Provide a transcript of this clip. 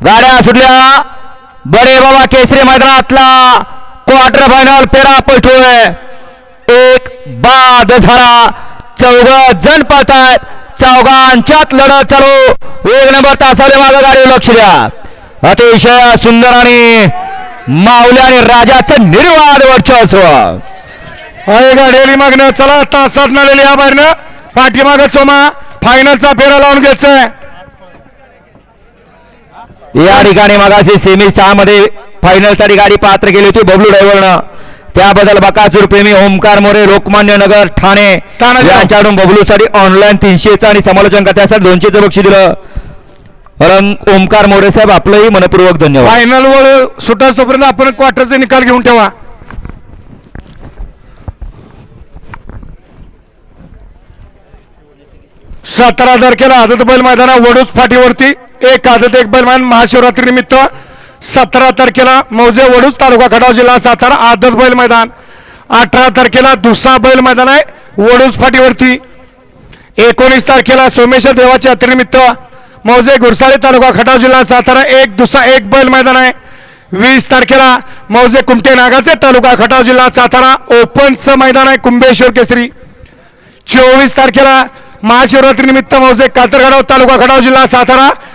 गाड्या सुटल्या. बडे बाबा केसरी मैदानातला क्वार्टर फायनल पेरा पळतोय. एक बाद झाला. 14 जण पळतायत. चौघांच्यात लढत चालू. 1 नंबर तासाले मागे गाडी लक्ष द्या. अतिशय सुंदर आणि माऊल्या आणि राजाचं निर्वाद वर्चस्व. गाडी मागणं चला तासात नळलेली या बाहेरनं पाठीमाग सोमा फायनलचा फेरा लावून घ्यायचंय. या ठिकाणी मगाशी सेमी 6 मध्ये फायनल साठी गाडी पात्र केली होती बबलू ड्रायव्हरनं. त्याबद्दल बकासूर प्रेमी ओमकार मोरे लोकमान्य नगर ठाणे यांच्याकडून बबलू साठी ऑनलाईन 300चं आणि समालोचन त्यासाठी 200चं बक्षीस दिलं. ओमकार मोरे साहेब आपलंही मनपूर्वक धन्यवाद. फायनल वर सुटाच तोपर्यंत आपण क्वार्टरचे निकाल घेऊन ठेवा. सतरा तारखेला आदत बैल मैदाना वडूज फाटीवरती एक आदत एक बैल मैदान महाशिवरात्री निमित्त 17 तारखेला मौजे वडूज तालुका खटाव जिल्हा सातारा आदत बैल मैदान. 18 तारखेला दुसरा बैल मैदान आहे वडूज फाटीवरती. 19 तारखेला सोमेश्वर देवाच्या यात्रेनिमित्त मौजे गुरसाळे तालुका खटाव जिल्हा सातारा एक दुसरा एक बैल मैदान आहे. 20 तारखेला मौजे कुमटे नागाचे तालुका खटाव जिल्हा सातारा ओपनचं मैदान आहे कुंभेश्वर केसरी. 24 तारखेला महाशिवरात्री निमित्त मौजे कातरगाव तालुका खटाव जिल्हा सातारा